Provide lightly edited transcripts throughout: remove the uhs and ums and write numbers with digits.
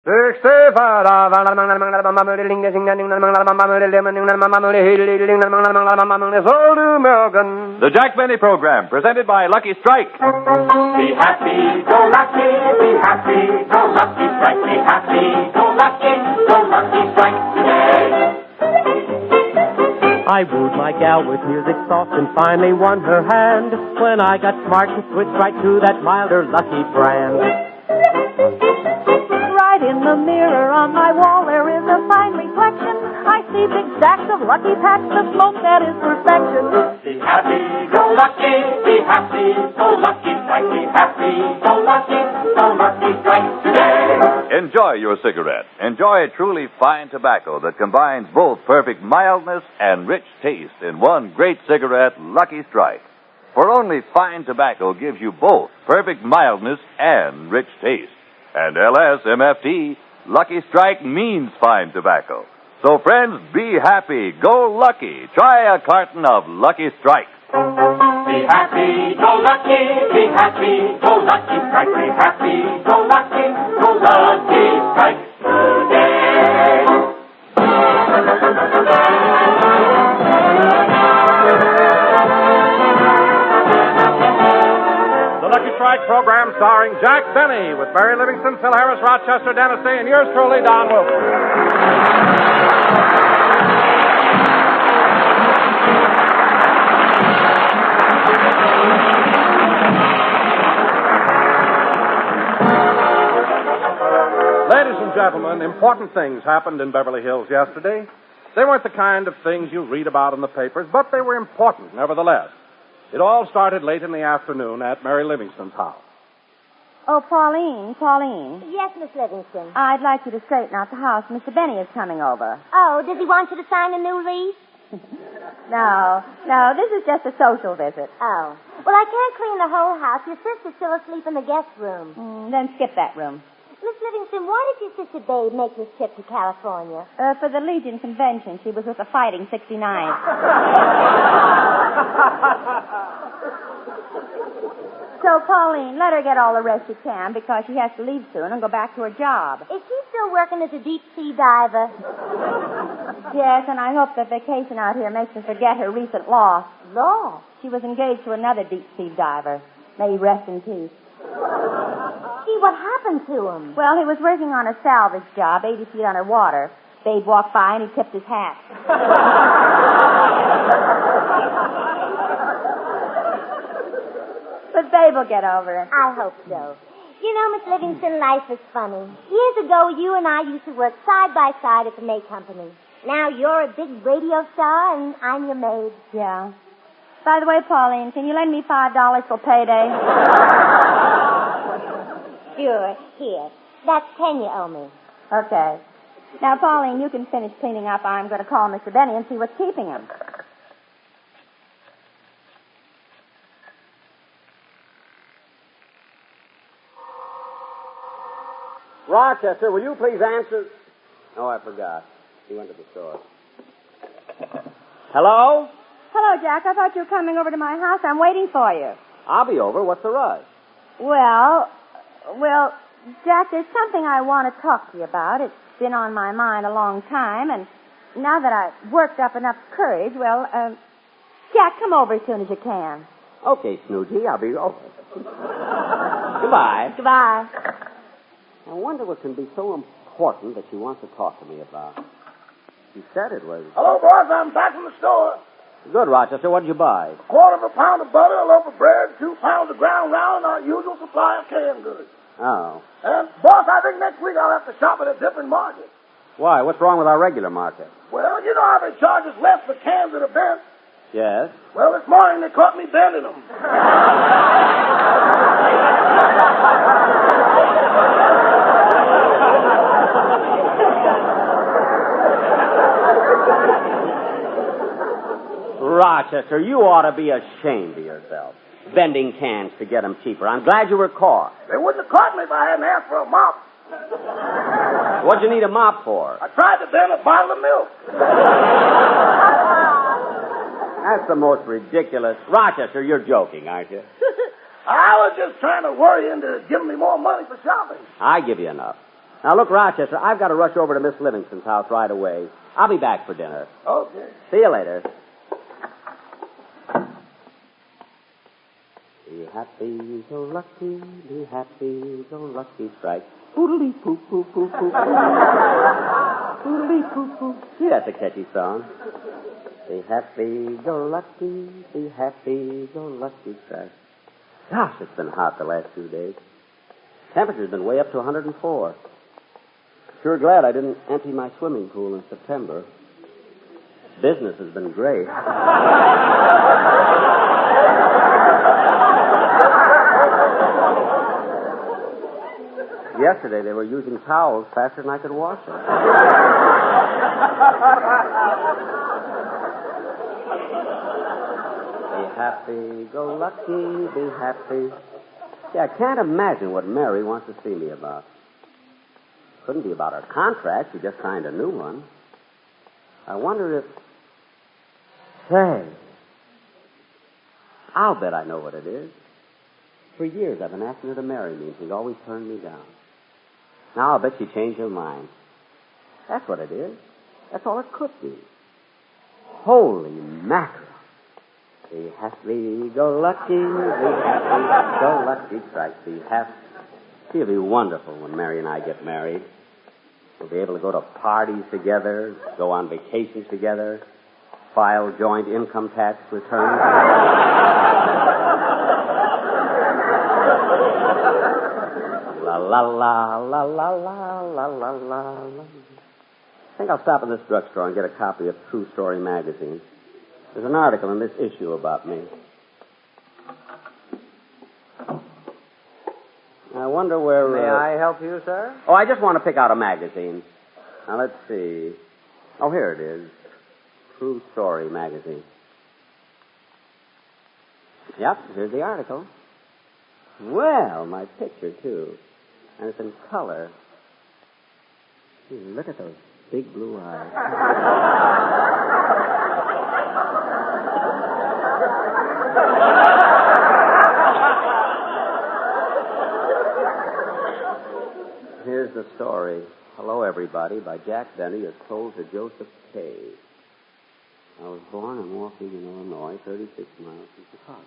The Jack Benny Program, presented by Lucky Strike. Be happy, go lucky, be happy, go lucky strike, be happy, go lucky strike today. I wooed my gal with music soft and finally won her hand when I got smart and switched right to that milder Lucky brand. Right in the mirror on my wall there is a fine reflection. I see big stacks of Lucky packs, the smoke that is perfection. Be happy, go lucky, be happy, go lucky strike, be happy, go lucky strike today. Enjoy your cigarette. Enjoy truly fine tobacco that combines both perfect mildness and rich taste in one great cigarette, Lucky Strike. For only fine tobacco gives you both perfect mildness and rich taste. And LSMFT, Lucky Strike means fine tobacco. So friends, be happy, go lucky. Try a carton of Lucky Strike. Be happy, go lucky, be happy, go lucky strike, be happy, go lucky strike today. The Lucky Strike program starring Jack Benny with Barry Livingston, Phil Harris, Rochester, Dennis Day, and yours truly, Don Wilson. Ladies and gentlemen, important things happened in Beverly Hills yesterday. They weren't the kind of things you read about in the papers, but they were important nevertheless. It all started late in the afternoon at Mary Livingston's house. Oh, Pauline. Yes, Miss Livingston. I'd like you to straighten out the house. Mr. Benny is coming over. Oh, does he want you to sign a new lease? No, this is just a social visit. Oh. Well, I can't clean the whole house. Your sister's still asleep in the guest room. Then skip that room. Miss Livingston, why did your sister Babe make this trip to California? For the Legion Convention. She was with the Fighting 69. So, Pauline, let her get all the rest she can because she has to leave soon and go back to her job. Is she still working as a deep-sea diver? Yes, and I hope the vacation out here makes her forget her recent loss. Loss? She was engaged to another deep-sea diver. May he rest in peace. Gee, what happened to him? Well, he was working on a salvage job 80 feet underwater. Babe walked by and he tipped his hat. But Babe will get over it. I hope so. You know, Miss Livingston, life is funny. Years ago, you and I used to work side by side at the May Company. Now you're a big radio star and I'm your maid. Yeah. By the way, Pauline, can you lend me $5 for payday? Sure. Here. That's 10 you owe me. Okay. Now, Pauline, you can finish cleaning up. I'm going to call Mr. Benny and see what's keeping him. Rochester, will you please answer? Oh, I forgot. He went to the store. Hello? Hello, Jack. I thought you were coming over to my house. I'm waiting for you. I'll be over. What's the rush? Well, Jack, there's something I want to talk to you about. It's been on my mind a long time, and now that I've worked up enough courage, Jack, come over as soon as you can. Okay, Snooty, I'll be over. Goodbye. Goodbye. I wonder what can be so important that she wants to talk to me about. She said it was... Hello, boys. I'm back from the store. Good, Rochester. What did you buy? Quarter of a pound of butter, a loaf of bread, 2 pounds of ground round, and our usual supply of canned goods. Oh. And, boss, I think next week I'll have to shop at a different market. Why? What's wrong with our regular market? Well, you know how they charge us less for cans that are bent? Yes? Well, this morning they caught me bending them. Rochester, you ought to be ashamed of yourself. Bending cans to get them cheaper. I'm glad you were caught. They wouldn't have caught me if I hadn't asked for a mop. What'd you need a mop for? I tried to bend a bottle of milk. That's the most ridiculous... Rochester, you're joking, aren't you? I was just trying to worry you into giving me more money for shopping. I give you enough. Now, look, Rochester, I've got to rush over to Miss Livingston's house right away. I'll be back for dinner. Okay. See you later. Be happy, go lucky, be happy, go lucky, strike. Poodly poo poo poo poo. Poodly poo poo. Yeah, that's a catchy song. Be happy, go lucky, be happy, go lucky, strike. Gosh, it's been hot the last 2 days. Temperature's been way up to 104. Sure glad I didn't empty my swimming pool in September. Business has been great. Yesterday they were using towels faster than I could wash them. Be happy, go lucky, be happy. Yeah, I can't imagine what Mary wants to see me about. Couldn't be about her contract. She just signed a new one. I wonder if... Say, I'll bet I know what it is. For years I've been asking her to marry me, and she's always turned me down. Now I'll bet she changed her mind. That's what it is. That's all it could be. Holy mackerel. Be happy, go lucky, be happy, go lucky, strike, be happy. It'll be wonderful when Mary and I get married. We'll be able to go to parties together, go on vacations together, file joint income tax returns. La la la la la la la la la. I think I'll stop in this drugstore and get a copy of True Story magazine. There's an article in this issue about me. I wonder where... May I help you, sir? Oh, I just want to pick out a magazine. Now, let's see. Oh, here it is. True Story magazine. Yep, here's the article. Well, my picture, too. And it's in color. Gee, look at those big blue eyes. Here's the story. Hello, Everybody, by Jack Benny, as told to Joseph K. I was born in Waukegan, Illinois, 36 miles from Chicago.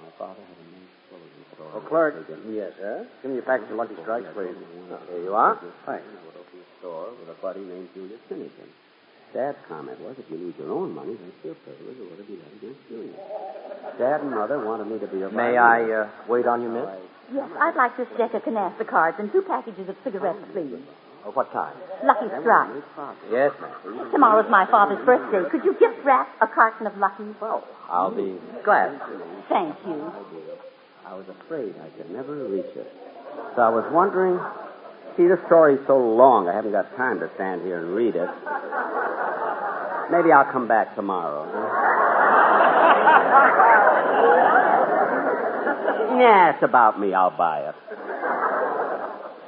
My father had a nice clothing store. Oh, clerk. Yes, sir? Give me a package of Lucky Strikes, please. Here you are. Thanks. I would open a store with a buddy named Julius Finnegan. Dad's comment was, if you lose your own money, that's your privilege, or what have you done against Julius? Dad and Mother wanted me to be a... May I wait on you, miss? Yes, I'd like this deck of canasta cards and 2 packages of cigarettes, please. Of what kind? Lucky Strike. Yes, ma'am. Tomorrow's my father's birthday. Could you gift wrap a carton of Lucky's? Well, I'll be... glad. Thank you. I was afraid I could never reach it. So I was wondering... See, this story's so long, I haven't got time to stand here and read it. Maybe I'll come back tomorrow. Yeah, it's about me. I'll buy it.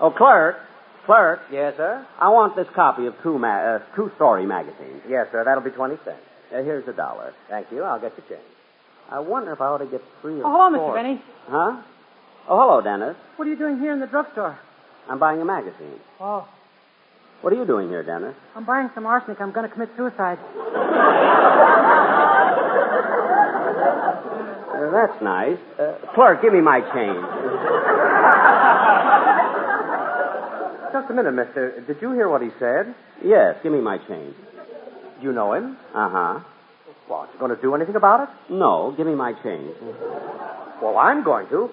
Oh, clerk. Clerk. Yes, sir? I want this copy of True Story magazine. Yes, sir. That'll be 20 cents. Here's $1. Thank you. I'll get you change. I wonder if I ought to get 3 or Oh, hello, 4. Mr. Benny. Huh? Oh, hello, Dennis. What are you doing here in the drugstore? I'm buying a magazine. Oh, What are you doing here, Dennis? I'm buying some arsenic. I'm going to commit suicide. That's nice. Clerk, give me my change. Just a minute, mister. Did you hear what he said? Yes, give me my change. You know him? Uh-huh. What, you going to do anything about it? No, give me my change. Well, I'm going to.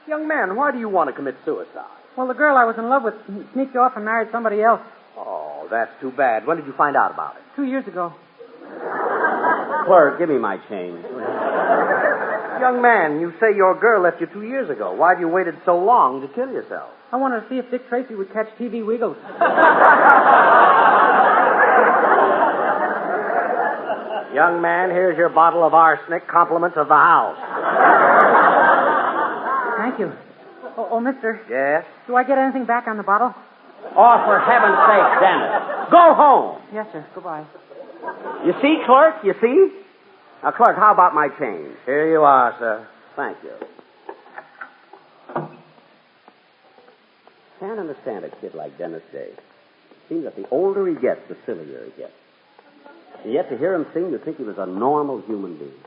Young man, why do you want to commit suicide? Well, the girl I was in love with sneaked off and married somebody else Oh, that's too bad. When did you find out about it? 2 years ago. Clerk, give me my change. Young man, you say your girl left you 2 years ago. Why have you waited so long to kill yourself? I wanted to see if Dick Tracy would catch TV Wiggles. Young man, here's your bottle of arsenic, compliments of the house. Thank you. Oh, mister, Yes? do I get anything back on the bottle? Oh, for heaven's sake, Dennis. Go home. Yes, sir. Goodbye. You see, clerk? You see? Now, clerk, how about my change? Here you are, sir. Thank you. Can't understand a kid like Dennis Day. Seems that the older he gets, the sillier he gets. And yet to hear him sing, you'd think he was a normal human being.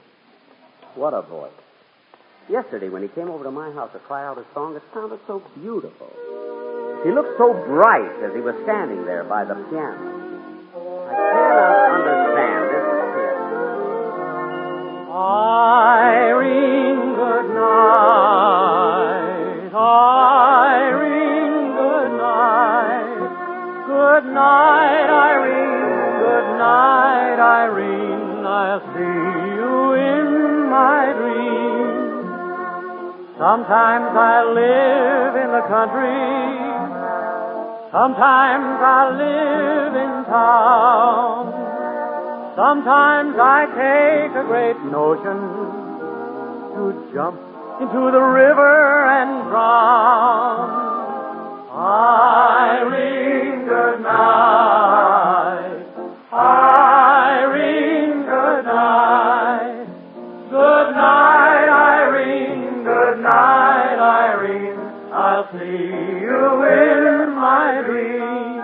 What a voice. Yesterday, when he came over to my house to try out his song, it sounded so beautiful. He looked so bright as he was standing there by the piano. I cannot understand this kid. Irene, good night. Irene, good night. Good night, Irene. Good night, Irene. I'll see you in my dreams. Sometimes I live in the country. Sometimes I live in town. Sometimes I take a great notion to jump into the river and drown. Irene, good night. Irene, good night. Good night, Irene. Good night, Irene. I'll see you in my dreams.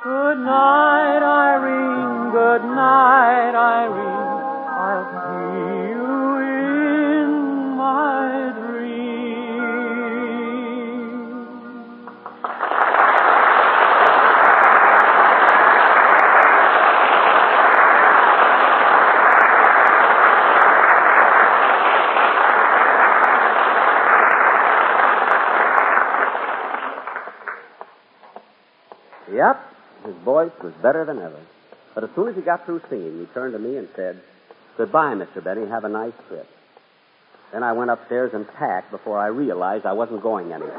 Good night, Irene. Good night, Irene. I'll see you in my dreams. Yep, his voice was better than ever. But as soon as he got through singing, he turned to me and said, "Goodbye, Mr. Benny. Have a nice trip." Then I went upstairs and packed before I realized I wasn't going anywhere.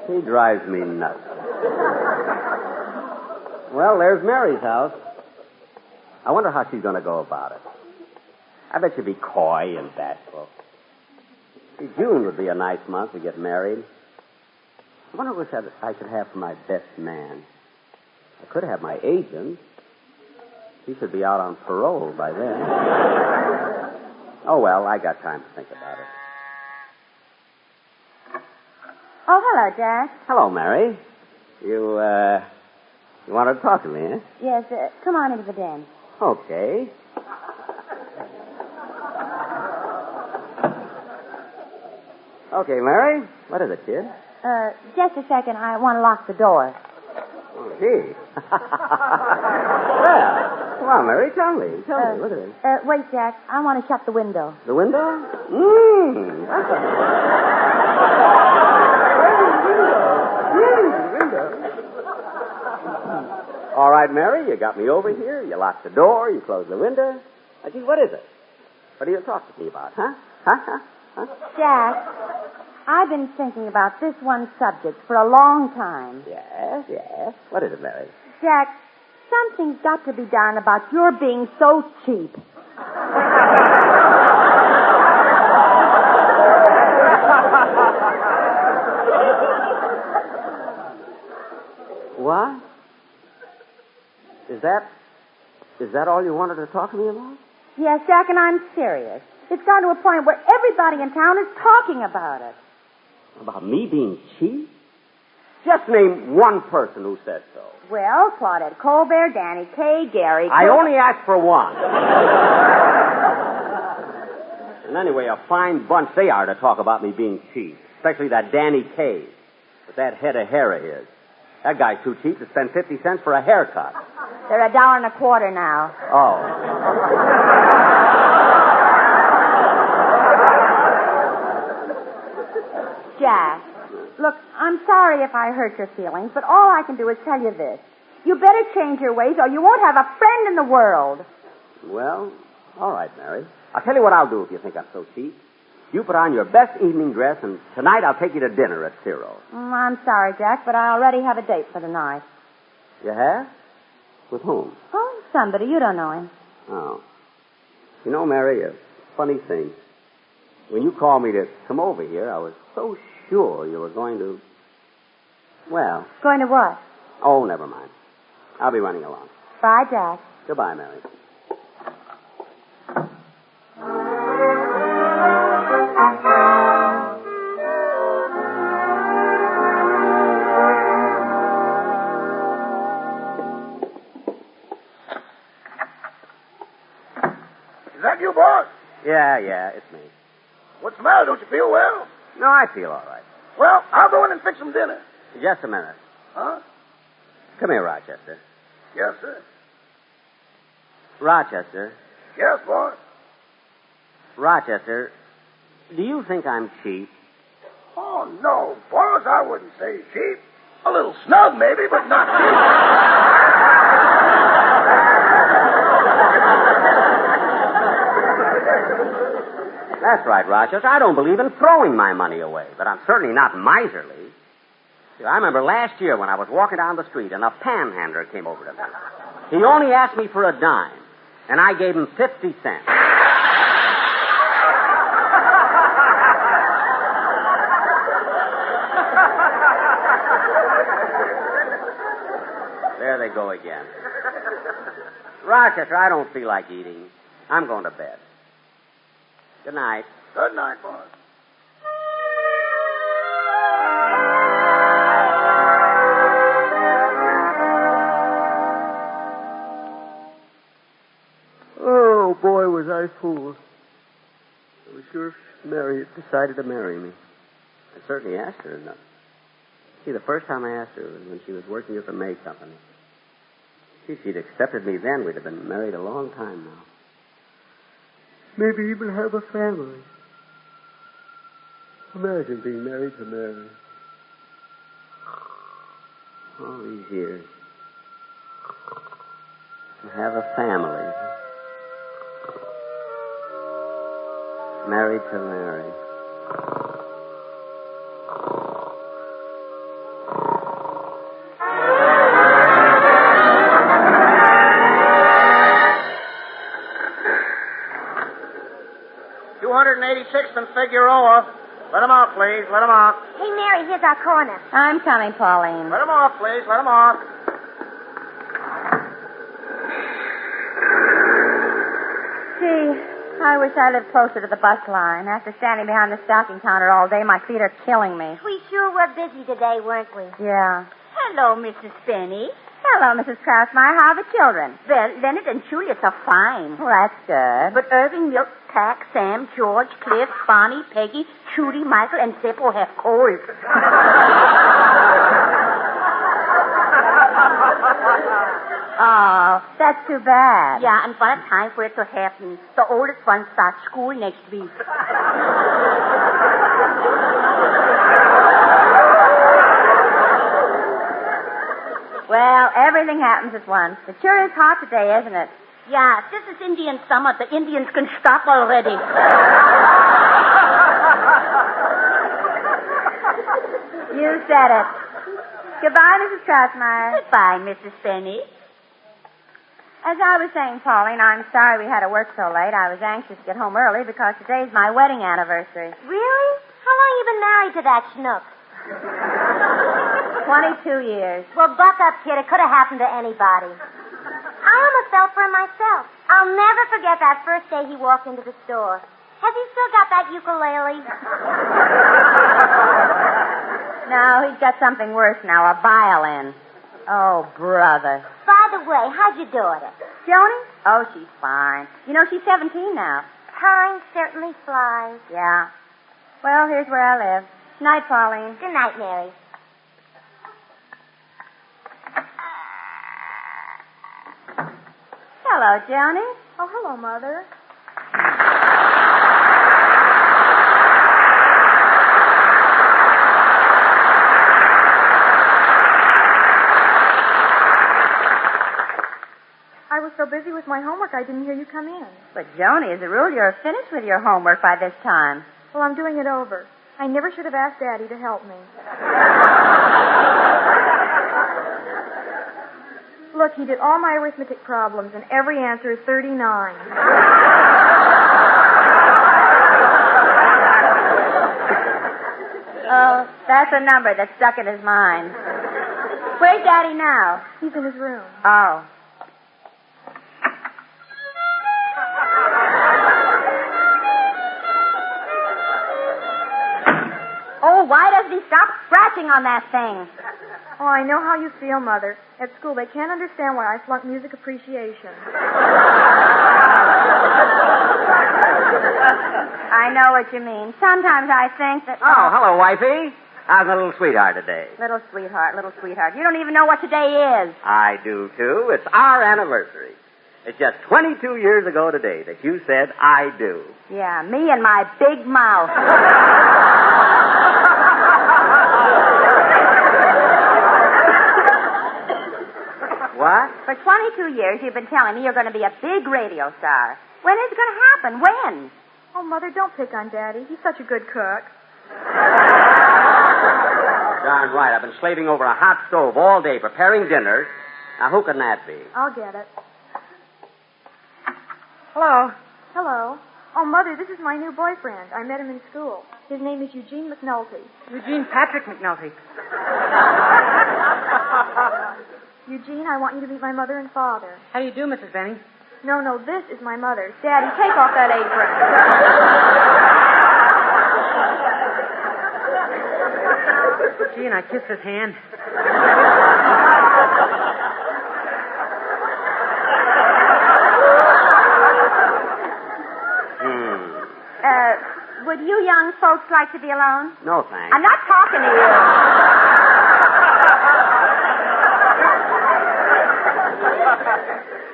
He drives me nuts. Well, there's Mary's house. I wonder how she's going to go about it. I bet she'll be coy and bashful. See, June would be a nice month to get married. I wonder what I should have for my best man. I could have my agent. He should be out on parole by then. Oh, well, I got time to think about it. Oh, hello, Jack. Hello, Mary. You wanted to talk to me, eh? Yes, come on into the den. Okay. Okay, Mary. What is it, kid? Just a second. I want to lock the door. Oh, gee. Well, come on, Mary. Tell me. Tell me. What is it? Wait, Jack. I want to shut the window. The window? All right, Mary, you got me over here. You locked the door. You closed the window. Now, gee, what is it? What are you talking to me about, huh? Huh? Jack, I've been thinking about this one subject for a long time. Yes. What is it, Mary? Jack, something's got to be done about your being so cheap. What? Is that all you wanted to talk to me about? Yes, Jack, and I'm serious. It's gone to a point where everybody in town is talking about it. About me being cheap? Just name one person who said so. Well, Claudette Colbert, Danny Kaye, Gary... I only asked for one. And anyway, a fine bunch they are to talk about me being cheap. Especially that Danny Kaye. With that head of hair of his. That guy's too cheap to spend 50 cents for a haircut. They're $1.25 now. Oh. Jack, look, I'm sorry if I hurt your feelings, but all I can do is tell you this. You better change your ways or you won't have a friend in the world. Well, all right, Mary. I'll tell you what I'll do if you think I'm so cheap. You put on your best evening dress, and tonight I'll take you to dinner at Ciro's. I'm sorry, Jack, but I already have a date for tonight. You have? With whom? Oh, somebody. You don't know him. Oh. You know, Mary, a funny thing. When you called me to come over here, I was so sure you were going to... Well... Going to what? Oh, never mind. I'll be running along. Bye, Jack. Goodbye, Mary. Is that you, boss? Yeah, it's me. What's the matter? Don't you feel well? No, I feel all right. Well, I'll go in and fix some dinner. Just a minute. Huh? Come here, Rochester. Yes, sir. Rochester. Yes, boss. Rochester, do you think I'm cheap? Oh, no, boss, I wouldn't say cheap. A little snug, maybe, but not cheap. That's right, Rochester. I don't believe in throwing my money away, but I'm certainly not miserly. See, I remember last year when I was walking down the street and a panhandler came over to me. He only asked me for a dime, and I gave him 50 cents. There they go again. Rochester, I don't feel like eating. I'm going to bed. Good night. Good night, boss. Oh, boy, was I fooled. I was sure Mary had decided to marry me. I certainly asked her enough. See, the first time I asked her was when she was working at the May Company. See, if she'd accepted me then, we'd have been married a long time now. Maybe even have a family. Imagine being married to Mary. All these years. To have a family. Married to Mary. $286th and Figueroa. Let him off, please. Let him off. Hey, Mary, here's our corner. I'm coming, Pauline. Let him off, please. Let him off. Gee, I wish I lived closer to the bus line. After standing behind the stocking counter all day, my feet are killing me. We sure were busy today, weren't we? Yeah. Hello, Mrs. Penny. Hello, Mrs. Krausmeyer. How are the children? Well, Leonard and Julius are fine. Well, that's good. But Irving, Milt, Tack, Sam, George, Cliff, Bonnie, Peggy, Trudy, Michael, and Zeppo have colds. Oh, that's too bad. Yeah, and what a time for it to happen. The oldest one starts school next week. Well, everything happens at once. It sure is hot today, isn't it? Yeah, this is Indian summer. The Indians can stop already. You said it. Goodbye, Mrs. Krausmeyer. Goodbye, Mrs. Penny. As I was saying, Pauline, I'm sorry we had to work so late. I was anxious to get home early because today's my wedding anniversary. Really? How long you been married to that schnook? 22 years. Well, buck up, kid. It could have happened to anybody. I almost fell for him myself. I'll never forget that first day he walked into the store. Has he still got that ukulele? No, he's got something worse now, a violin. Oh, brother. By the way, how'd you do it? Joni? Oh, she's fine. You know, she's 17 now. Time certainly flies. Yeah. Well, here's where I live. Night, Pauline. Good night, Mary. Hello, Joni. Oh, hello, Mother. I was so busy with my homework, I didn't hear you come in. But, Joni, as a rule, you're finished with your homework by this time. Well, I'm doing it over. I never should have asked Daddy to help me. Look, he did all my arithmetic problems, and every answer is 39. Oh, that's a number that stuck in his mind. Where's Daddy now? He's in his room. Oh. Oh, why doesn't he stop scratching on that thing? Oh, I know how you feel, Mother. At school, they can't understand why I flunked music appreciation. I know what you mean. Sometimes I think that... Oh, hello, wifey. How's my little sweetheart today? Little sweetheart. You don't even know what today is. I do, too. It's our anniversary. It's just 22 years ago today that you said, I do. Yeah, me and my big mouth. What? For 22 years, you've been telling me you're going to be a big radio star. When is it going to happen? When? Oh, Mother, don't pick on Daddy. He's such a good cook. Darn right. I've been slaving over a hot stove all day preparing dinner. Now, who can that be? I'll get it. Hello. Hello. Oh, Mother, this is my new boyfriend. I met him in school. His name is Eugene McNulty. Eugene Patrick McNulty. Eugene, I want you to meet my mother and father. How do you do, Mrs. Benny? No, this is my mother. Daddy, take off that apron. Gee, and I kissed his hand. Would you young folks like to be alone? No, thanks. I'm not talking to you.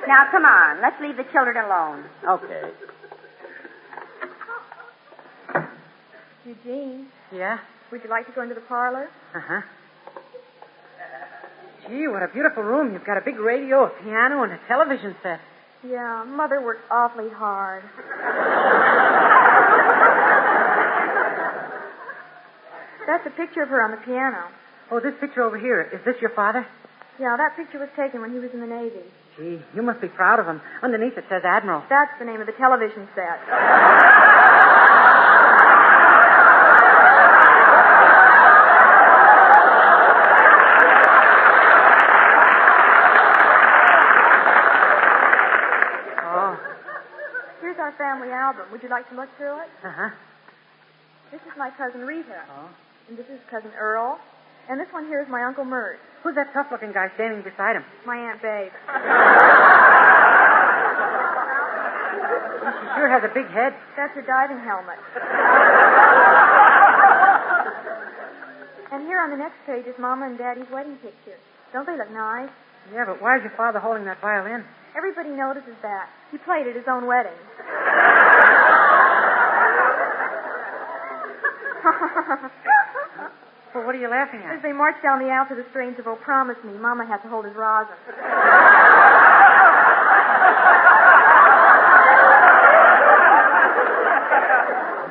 Now, come on. Let's leave the children alone. Okay. Eugene, Yeah? would you like to go into the parlor? Uh-huh. Gee, what a beautiful room. You've got a big radio, a piano, and a television set. Yeah, Mother works awfully hard. That's a picture of her on the piano. Oh, this picture over here. Is this your father? Yeah, that picture was taken when he was in the Navy. Gee, you must be proud of him. Underneath it says Admiral. That's the name of the television set. Oh. Here's our family album. Would you like to look through it? Uh-huh. This is my cousin Rita. Oh. And this is cousin Earl. And this one here is my Uncle Mert. Who's that tough-looking guy standing beside him? My Aunt Babe. She sure has a big head. That's her diving helmet. And here on the next page is Mama and Daddy's wedding picture. Don't they look nice? Yeah, but why is your father holding that violin? Everybody notices that. He played at his own wedding. Well, what are you laughing at? As they marched down the aisle to the strains of Oh Promise Me, Mama had to hold his rosin.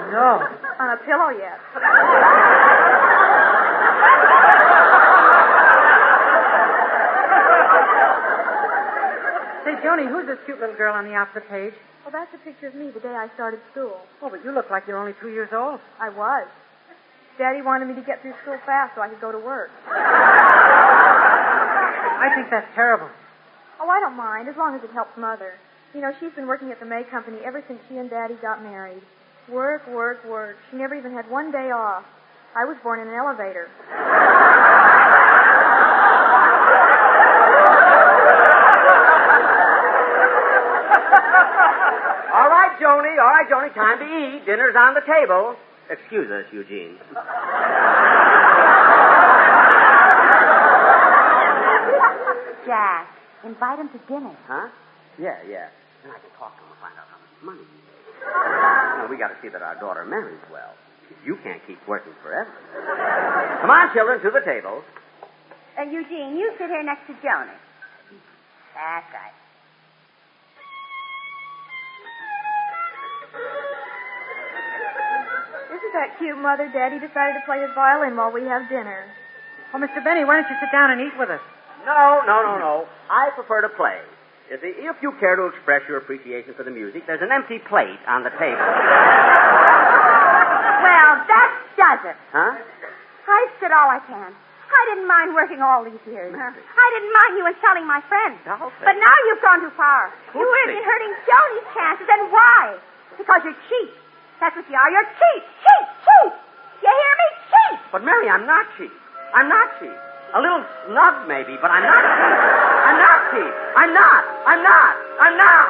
No. On a pillow yet. Say, Joni, who's this cute little girl on the opposite page? Well, that's a picture of me the day I started school. Oh, but you look like you're only 2 years old. I was. Daddy wanted me to get through school fast so I could go to work. I think that's terrible. Oh, I don't mind, as long as it helps Mother. You know, she's been working at the May Company ever since she and Daddy got married. Work, work, work. She never even had one day off. I was born in an elevator. All right, Joni, time to eat. Dinner's on the table. Excuse us, Eugene. Jack, invite him to dinner. Huh? Yeah. Then I can talk to him and find out how much money he makes. Now, we got to see that our daughter marries well. You can't keep working forever. Come on, children, to the table. Eugene, you sit here next to Joni. That's right. Isn't that cute, Mother? Daddy decided to play his violin while we have dinner. Oh, Mr. Benny, why don't you sit down and eat with us? No. I prefer to play. You see, if you care to express your appreciation for the music, there's an empty plate on the table. Well, that does it. Huh? I've said all I can. I I didn't mind working all these years. Mary. I didn't mind you insulting my friends. Dulcie. But now you've gone too far. You Oopsie. have been hurting Joni's chances, and why? Because you're cheap. That's what you are. You're cheap, cheap, cheap. You hear me? Cheap. But, Mary, I'm not cheap. I'm not cheap. A little snug, maybe, but I'm not cheap. I'm not cheap. I'm not. I'm not. I'm not.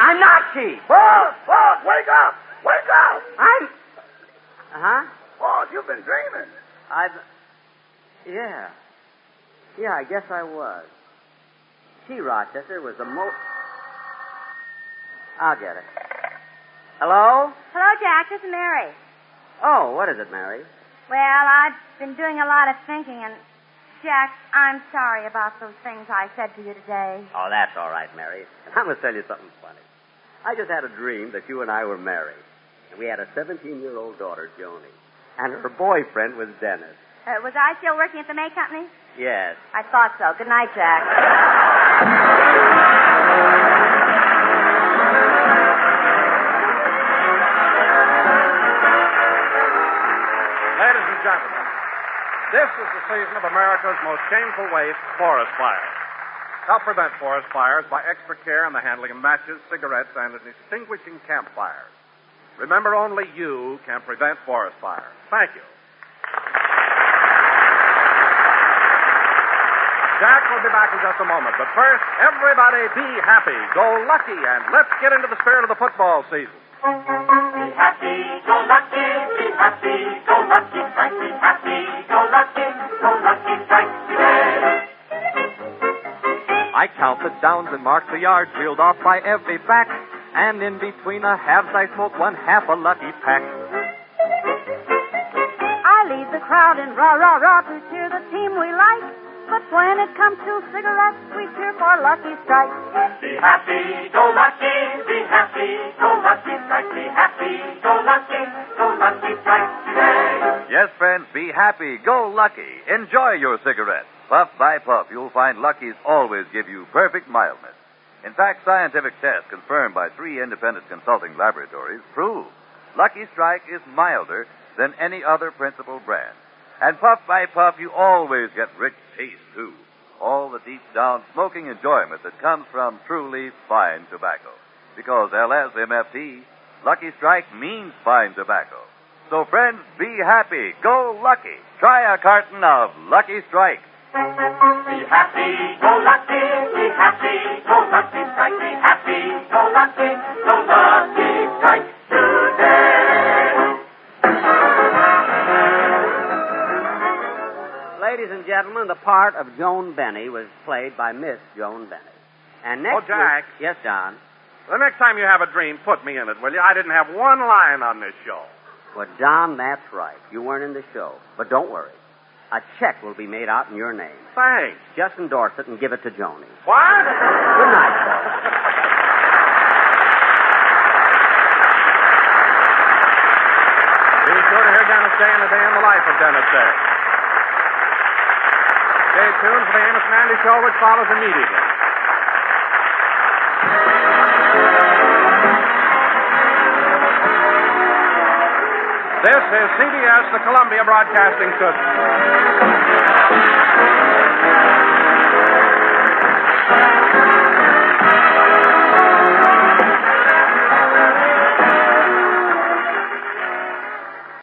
I'm not cheap. Boss, wake up! Wake up! Boss, you've been dreaming. Yeah. Yeah, I guess I was. Gee, Rochester was the most... I'll get it. Hello? Hello, Jack. This is Mary. Oh, what is it, Mary? Well, I've been doing a lot of thinking, and, Jack, I'm sorry about those things I said to you today. Oh, that's all right, Mary. I'm going to tell you something funny. I just had a dream that you and I were married. And we had a 17-year-old daughter, Joni. And her boyfriend was Dennis. Was I still working at the May Company? Yes. I thought so. Good night, Jack. Ladies and gentlemen, this is the season of America's most shameful waste, forest fires. Help prevent forest fires by extra care in the handling of matches, cigarettes, and extinguishing campfires. Remember, only you can prevent forest fires. Thank you. Jack will be back in just a moment, but first, everybody be happy, go lucky, and let's get into the spirit of the football season. Be happy, go lucky, be happy, go lucky, strike, be happy, go lucky strike today. I counted downs and marked the yards reeled off by every back, and in between the halves I smoked one half a lucky pack. I lead the crowd in rah-rah-rah to cheer the team we like, but when it comes to cigarettes, we cheer for Lucky Strike. Be happy, go lucky, be happy, go lucky strike, be happy, go lucky strike today. Yes, friends, be happy. Go Lucky. Enjoy your cigarettes. Puff by puff, you'll find Lucky's always give you perfect mildness. In fact, scientific tests confirmed by 3 independent consulting laboratories prove Lucky Strike is milder than any other principal brand. And puff by puff, you always get rich taste, too. All the deep-down smoking enjoyment that comes from truly fine tobacco. Because LSMFT, Lucky Strike means fine tobacco. So, friends, be happy. Go Lucky. Try a carton of Lucky Strike. Be happy, go lucky, be happy, go lucky strike, be happy, go lucky strike today. Ladies and gentlemen, the part of Joan Benny was played by Miss Joan Benny. And next Jack. week... Yes, John? The next time you have a dream, put me in it, will you? I didn't have one line on this show. Well, John, that's right. You weren't in the show. But don't worry. A check will be made out in your name. Thanks. Just endorse it and give it to Joni. What? Good night, folks. Be sure to hear Dennis Day and a day in the life of Dennis Day. Stay tuned for the Amos and Andy Show, which follows immediately. This is CBS, the Columbia Broadcasting System.